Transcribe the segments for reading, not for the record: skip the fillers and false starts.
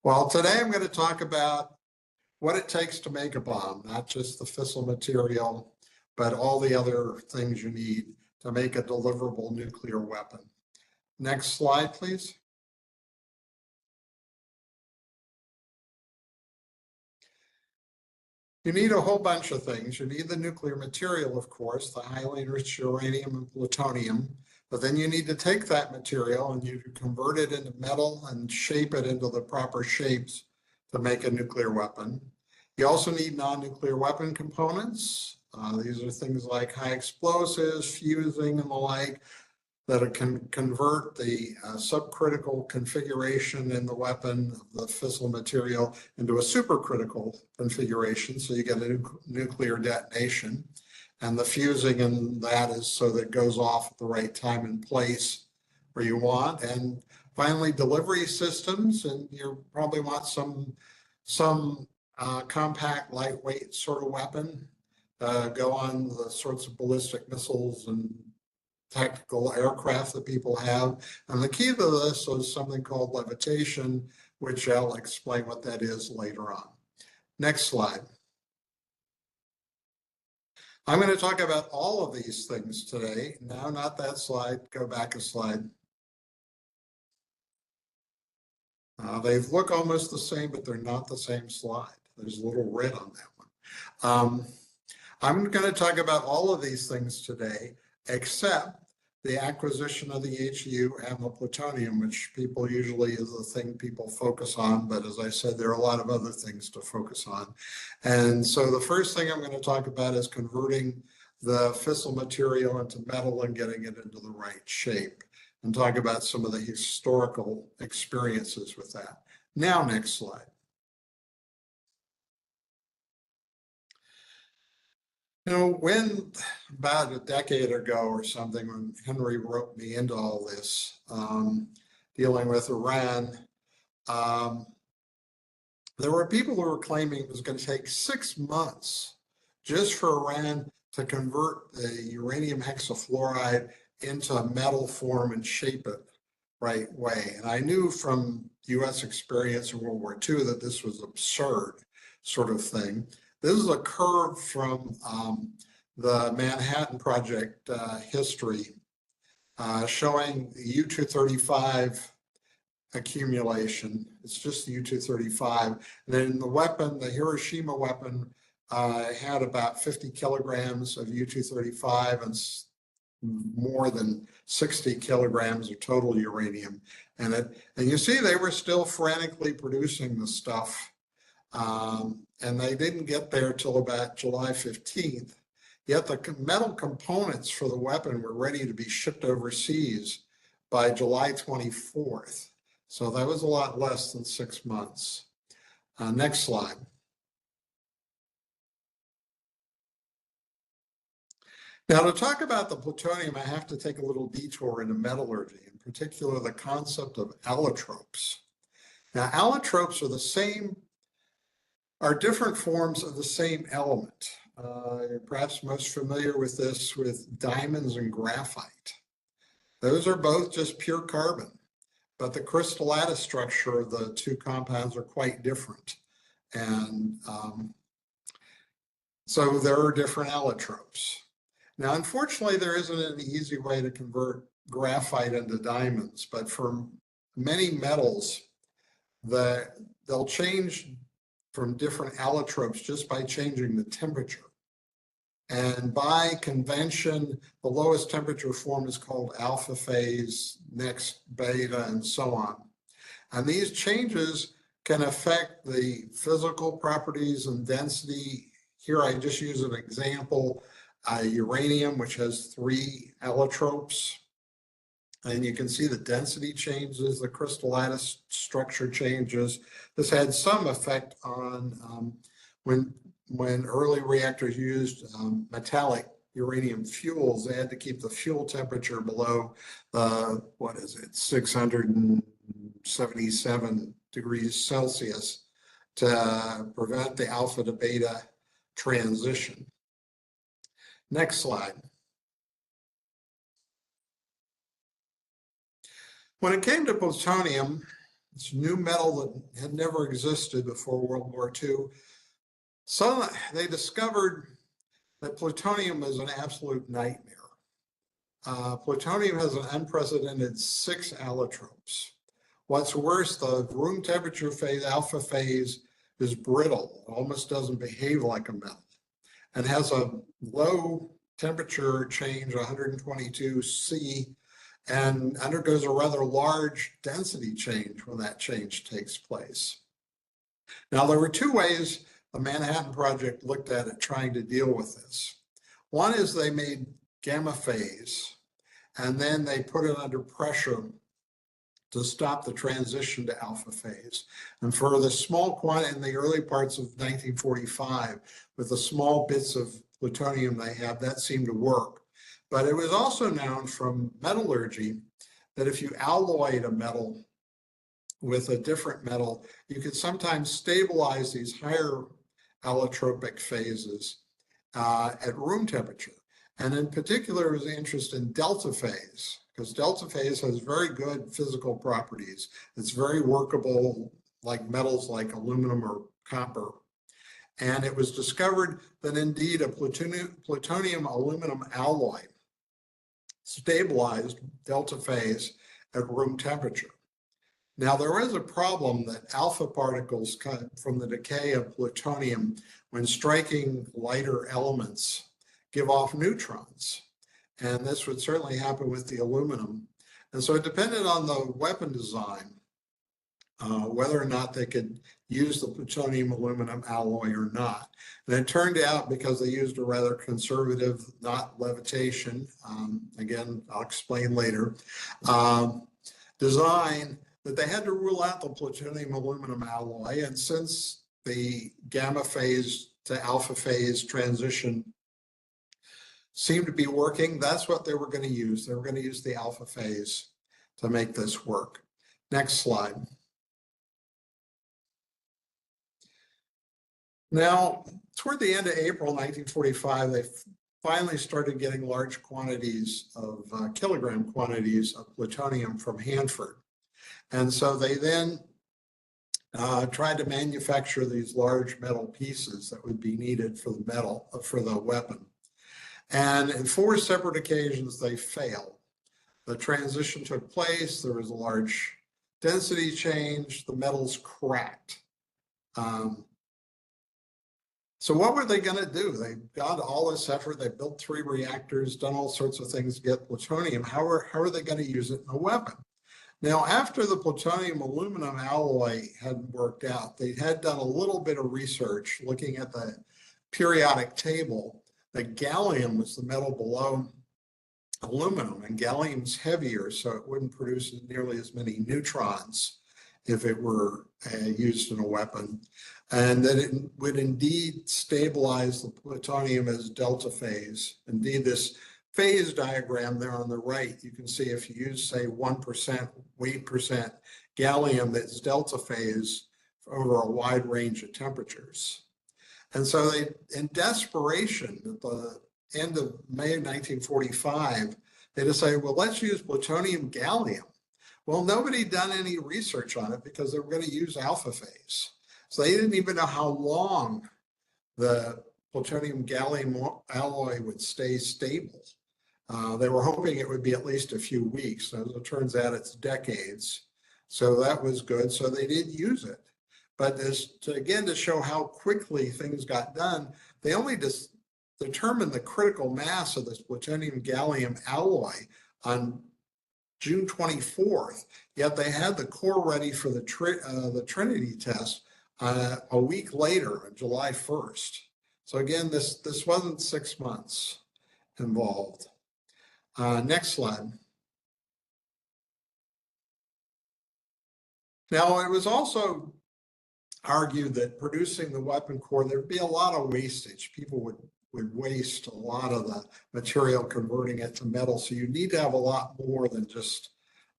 Well, today I'm going to talk about what it takes to make a bomb, not just the fissile material, but all the other things you need to make a deliverable nuclear weapon. Next slide, please. You need a whole bunch of things. You need the nuclear material, of course, the highly enriched uranium and plutonium, but then you need to take that material and you convert it into metal and shape it into the proper shapes to make a nuclear weapon. You also need non-nuclear weapon components. These are things like high explosives, fusing, and the like, that can convert the subcritical configuration in the weapon of the fissile material into a supercritical configuration, so you get a nuclear detonation. And the fusing in that is so that it goes off at the right time and place where you want. And finally, delivery systems, and you probably want some compact, lightweight sort of weapon, go on the sorts of ballistic missiles and tactical aircraft that people have. And the key to this is something called levitation, which I'll explain what that is later on. Next slide. I'm going to talk about all of these things today. No, not that slide. Go back a slide. They look almost the same, but they're not the same slide. There's a little red on that one. I'm going to talk about all of these things today, except the acquisition of the HU and the plutonium, which people usually is the thing people focus on. But as I said, there are a lot of other things to focus on. And so the first thing I'm going to talk about is converting the fissile material into metal and getting it into the right shape, and talk about some of the historical experiences with that. Now, next slide. You know, when about a decade ago or something, when Henry wrote me into all this, dealing with Iran, there were people who were claiming it was going to take 6 months just for Iran to convert the uranium hexafluoride into a metal form and shape it right way. And I knew from US experience in World War II that this was absurd sort of thing. This is a curve from the Manhattan Project history showing the U-235 accumulation. It's just the U-235. And then the weapon, the Hiroshima weapon, had about 50 kilograms of U-235 and more than 60 kilograms of total uranium. And you see they were still frantically producing the stuff. And they didn't get there till about July 15th. Yet the metal components for the weapon were ready to be shipped overseas by July 24th. So that was a lot less than 6 months. Next slide. Now, to talk about the plutonium, I have to take a little detour into metallurgy, in particular the concept of allotropes. Now, allotropes are different forms of the same element. You're perhaps most familiar with this with diamonds and graphite. Those are both just pure carbon, but the crystal lattice structure of the two compounds are quite different. And so there are different allotropes. Now, unfortunately, there isn't an easy way to convert graphite into diamonds, but for many metals, they'll change from different allotropes just by changing the temperature. And by convention, the lowest temperature form is called alpha phase, next beta, and so on. And these changes can affect the physical properties and density. Here I just use an example, uranium, which has 3 allotropes. And you can see the density changes, the crystal lattice structure changes. This had some effect on when early reactors used metallic uranium fuels. They had to keep the fuel temperature below, 677 degrees Celsius to prevent the alpha to beta transition. Next slide. When it came to plutonium, It's new metal that had never existed before World War II. So they discovered that plutonium is an absolute nightmare. Plutonium has an unprecedented 6 allotropes. What's worse, the room temperature phase, alpha phase, is brittle. It almost doesn't behave like a metal and has a low temperature change, 122 C, and undergoes a rather large density change when that change takes place. Now, there were 2 ways the Manhattan Project looked at it trying to deal with this. One is they made gamma phase, and then they put it under pressure to stop the transition to alpha phase. And for the small quantity in the early parts of 1945, with the small bits of plutonium they had, that seemed to work. But it was also known from metallurgy that if you alloyed a metal with a different metal, you could sometimes stabilize these higher allotropic phases at room temperature. And in particular, was interest in delta phase, because delta phase has very good physical properties. It's very workable, like metals like aluminum or copper. And it was discovered that indeed a plutonium aluminum alloy stabilized delta phase at room temperature. Now, there is a problem that alpha particles come from the decay of plutonium when striking lighter elements give off neutrons. And this would certainly happen with the aluminum. And so it depended on the weapon design, whether or not they could use the plutonium aluminum alloy or not. And it turned out, because they used a rather conservative, not levitation, again, I'll explain later, design, that they had to rule out the plutonium aluminum alloy. And since the gamma phase to alpha phase transition seemed to be working, that's what they were going to use. They were going to use the alpha phase to make this work. Next slide. Now, toward the end of April 1945, they finally started getting large quantities of kilogram quantities of plutonium from Hanford. And so they then tried to manufacture these large metal pieces that would be needed for the metal, for the weapon. And in 4 separate occasions, they failed. The transition took place, there was a large density change, the metals cracked. So what were they going to do? They got all this effort, they built 3 reactors, done all sorts of things to get plutonium. How are they going to use it in a weapon? Now, after the plutonium aluminum alloy hadn't worked out, they had done a little bit of research looking at the periodic table. That gallium was the metal below aluminum, and gallium's heavier, so it wouldn't produce nearly as many neutrons if it were used in a weapon, and that it would indeed stabilize the plutonium as delta phase. Indeed, this phase diagram there on the right, you can see if you use, say, 1% weight percent gallium, that's delta phase over a wide range of temperatures. And so they, in desperation, at the end of May of 1945, they decided, well, let's use plutonium gallium. Well, nobody had done any research on it because they were going to use alpha phase. So they didn't even know how long the plutonium gallium alloy would stay stable. They were hoping it would be at least a few weeks. As it turns out, it's decades. So that was good. So they did use it. But again, to show how quickly things got done, they only determined the critical mass of this plutonium gallium alloy on June 24th, yet they had the core ready for the Trinity test a week later, on July 1st. So again, this wasn't 6 months involved. Next slide. Now, it was also argued that producing the weapon core, there'd be a lot of wastage. People would waste a lot of the material converting it to metal. So you need to have a lot more than just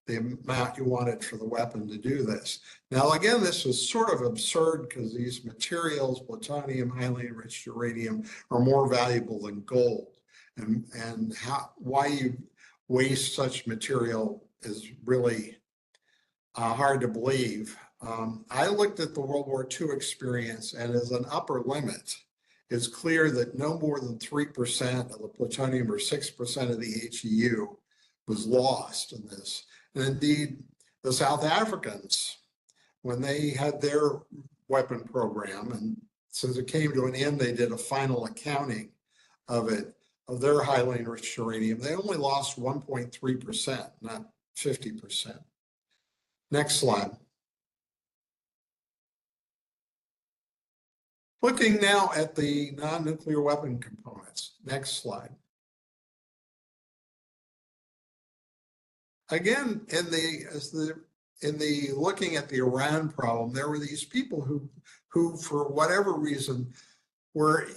the amount you wanted for the weapon to do this. Now, again, this was sort of absurd because these materials, plutonium, highly enriched uranium, are more valuable than gold. And why you waste such material is really hard to believe. I looked at the World War II experience, and as an upper limit, it's clear that no more than 3% of the plutonium or 6% of the HEU was lost in this. And indeed, the South Africans, when they had their weapon program, and since it came to an end, they did a final accounting of it, of their highly enriched uranium. They only lost 1.3%, not 50%. Next slide. Looking now at the non-nuclear weapon components. Next slide. Again, in the looking at the Iran problem, there were these people who for whatever reason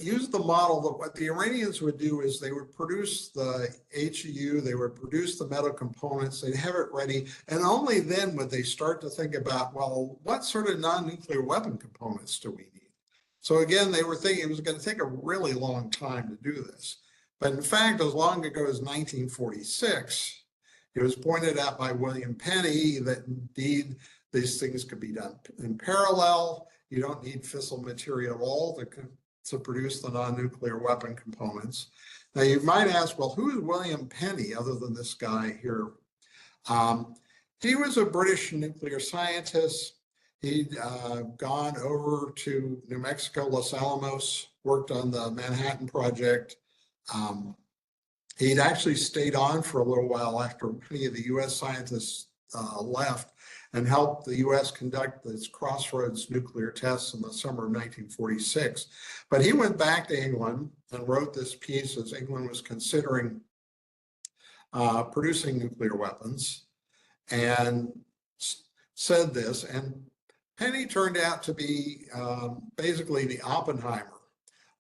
used the model that what the Iranians would do is they would produce the HEU, they would produce the metal components, they'd have it ready, and only then would they start to think about, well, what sort of non-nuclear weapon components do we need? So again, they were thinking it was going to take a really long time to do this. But in fact, as long ago as 1946, it was pointed out by William Penney that indeed these things could be done in parallel. You don't need fissile material at all to produce the non-nuclear weapon components. Now you might ask, well, who is William Penney other than this guy here? He was a British nuclear scientist. He'd gone over to New Mexico, Los Alamos, worked on the Manhattan Project. He'd actually stayed on for a little while after many of the US scientists left and helped the US conduct its Crossroads nuclear tests in the summer of 1946. But he went back to England and wrote this piece as England was considering producing nuclear weapons, and said this. And Penney turned out to be basically the Oppenheimer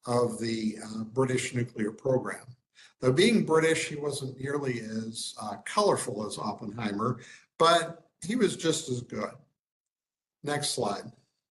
of the British nuclear program. Though being British, he wasn't nearly as colorful as Oppenheimer, but he was just as good. Next slide.